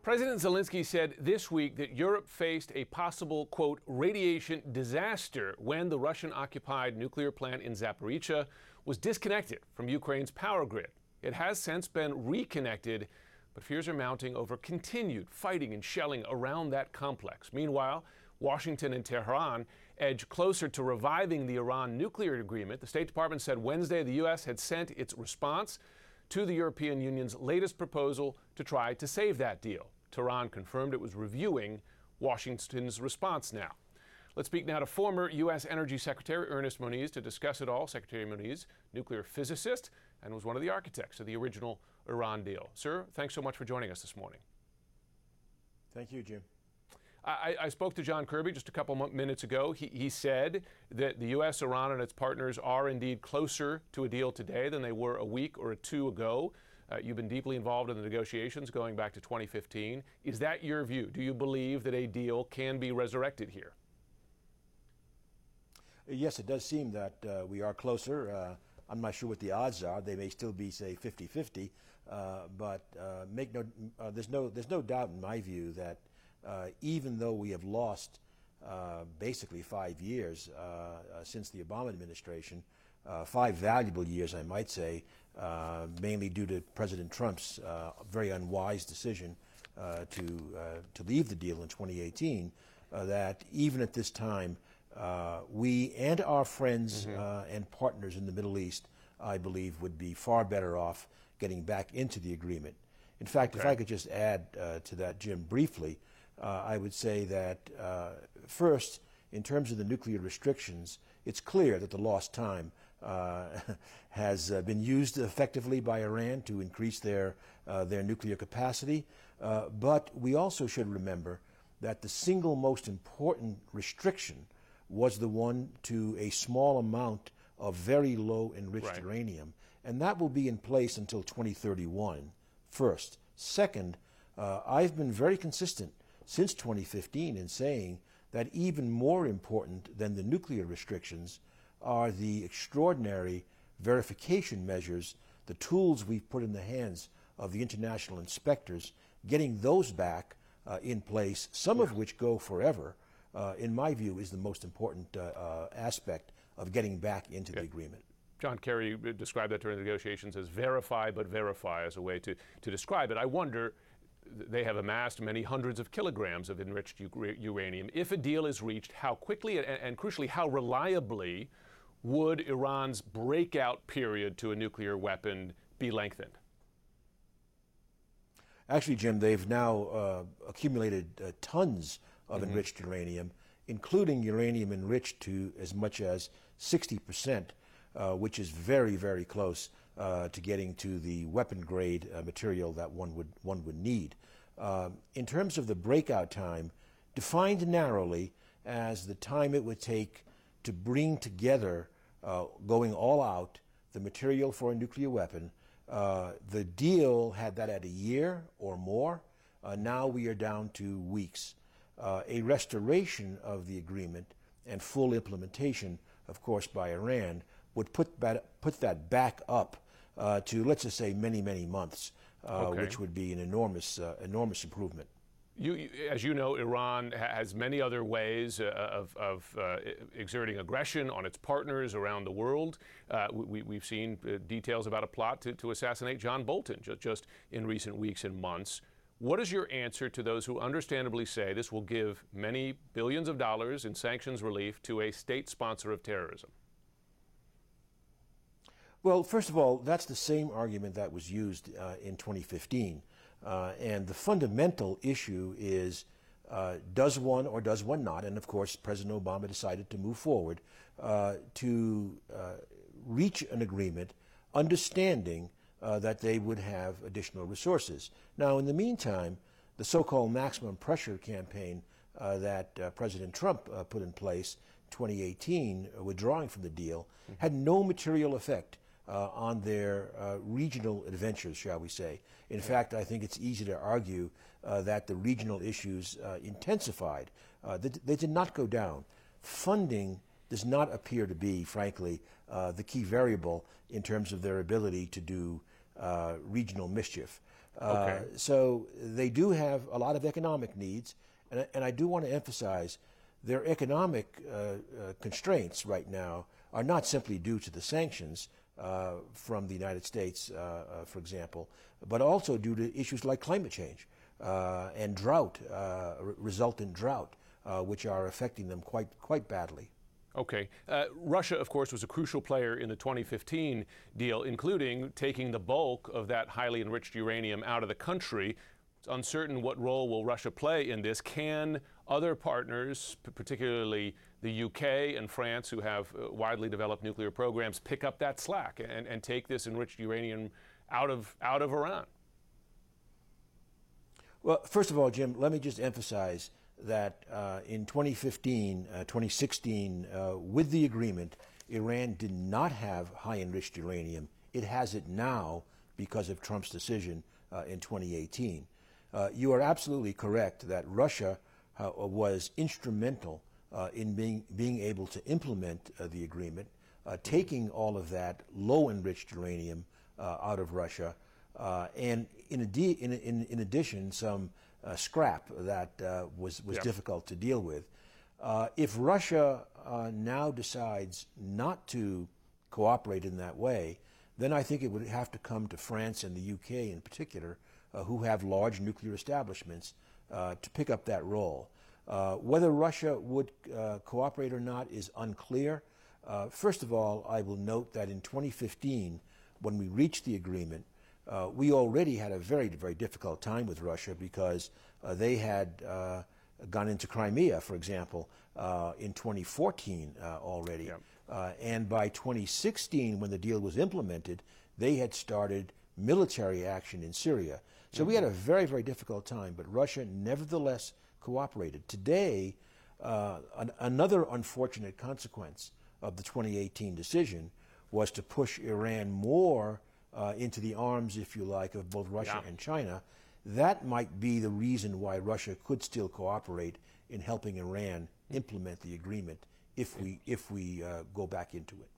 President Zelensky said this week that Europe faced a possible, quote, radiation disaster when the Russian-occupied nuclear plant in Zaporizhzhia was disconnected from Ukraine's power grid. It has since been reconnected, but fears are mounting over continued fighting and shelling around that complex. Meanwhile, Washington and Tehran edge closer to reviving the Iran nuclear agreement. The State Department said Wednesday the U.S. had sent its response to the European Union's latest proposal to try to save that deal. Tehran confirmed it was reviewing Washington's response now. Let's speak now to former U.S. Energy Secretary Ernest Moniz to discuss it all. Secretary Moniz, nuclear physicist, and was one of the architects of the original Iran deal. Sir, thanks so much for joining us this morning. Thank you, Jim. I spoke to John Kirby just a couple minutes ago. He said that the U.S., Iran, and its partners are indeed closer to a deal today than they were a week or two ago. You've been deeply involved in the negotiations going back to 2015. Is that your view? Do you believe that a deal can be resurrected here? Yes, it does seem that we are closer. I'm not sure what the odds are. They may still be, say, 50-50. But there's no doubt in my view that even though we have lost basically 5 years since the Obama administration, 5 valuable years, I might say, mainly due to President Trump's very unwise decision to leave the deal in 2018, that even at this time, we and our friends and partners in the Middle East, I believe, would be far better off getting back into the agreement. In fact, if I could just add to that, Jim, briefly, I would say that first, in terms of the nuclear restrictions, it's clear that the lost time has been used effectively by Iran to increase their nuclear capacity. But we also should remember that the single most important restriction was the one to a small amount of very low enriched uranium. And that will be in place until 2031, first. Second, I've been very consistent since 2015 in saying that even more important than the nuclear restrictions are the extraordinary verification measures, the tools we've put in the hands of the international inspectors, getting those back in place, some of which go forever, in my view, is the most important aspect of getting back into the agreement. John Kerry described that during the negotiations as verify but verify as a way to describe it. I wonder, they have amassed many hundreds of kilograms of enriched uranium. If a deal is reached, how quickly and crucially, how reliably would Iran's breakout period to a nuclear weapon be lengthened? Actually, Jim, they've now accumulated tons of enriched uranium, including uranium enriched to as much as 60%, which is very, very close to getting to the weapon-grade material that one would need. In terms of the breakout time, defined narrowly as the time it would take to bring together, going all out, the material for a nuclear weapon, the deal had that at a year or more. Now we are down to weeks. A restoration of the agreement and full implementation, of course, by Iran would put that back up to, let's just say, many, many months, which would be an enormous improvement. As you know, Iran has many other ways of exerting aggression on its partners around the world. We've seen details about a plot to assassinate John Bolton just in recent weeks and months. What is your answer to those who understandably say this will give many billions of dollars in sanctions relief to a state sponsor of terrorism? Well, first of all, that's the same argument that was used in 2015. And the fundamental issue is, does one or does one not? And of course, President Obama decided to move forward to reach an agreement, understanding that they would have additional resources. Now, in the meantime, the so-called maximum pressure campaign that President Trump put in place in 2018, withdrawing from the deal, had no material effect on their regional adventures, shall we say. In fact, I think it's easy to argue that the regional issues intensified. They did not go down. Funding does not appear to be, frankly, the key variable in terms of their ability to do regional mischief. So they do have a lot of economic needs, and I do want to emphasize their economic constraints right now are not simply due to the sanctions from the United States, for example, but also due to issues like climate change and drought, resultant drought, which are affecting them quite badly. Okay. Russia, of course, was a crucial player in the 2015 deal, including taking the bulk of that highly enriched uranium out of the country. It's uncertain what role will Russia play in this. Can other partners, particularly the UK and France, who have widely developed nuclear programs, pick up that slack and take this enriched uranium out of Iran? Well, first of all, Jim, let me just emphasize that in 2015, 2016, with the agreement, Iran did not have high enriched uranium. It has it now because of Trump's decision in 2018. You are absolutely correct that Russia was instrumental in being able to implement the agreement, taking all of that low enriched uranium out of Russia, and in addition, some scrap that was difficult to deal with. If Russia now decides not to cooperate in that way, then I think it would have to come to France and the UK in particular, who have large nuclear establishments, to pick up that role. Whether Russia would cooperate or not is unclear. First of all, I will note that in 2015, when we reached the agreement, we already had a very, very difficult time with Russia because they had gone into Crimea, for example, in 2014 already. Yep. And by 2016, when the deal was implemented, they had started military action in Syria. So we had a very, very difficult time, but Russia nevertheless cooperated. Today, another unfortunate consequence of the 2018 decision was to push Iran more into the arms, if you like, of both Russia and China. That might be the reason why Russia could still cooperate in helping Iran implement the agreement if we go back into it.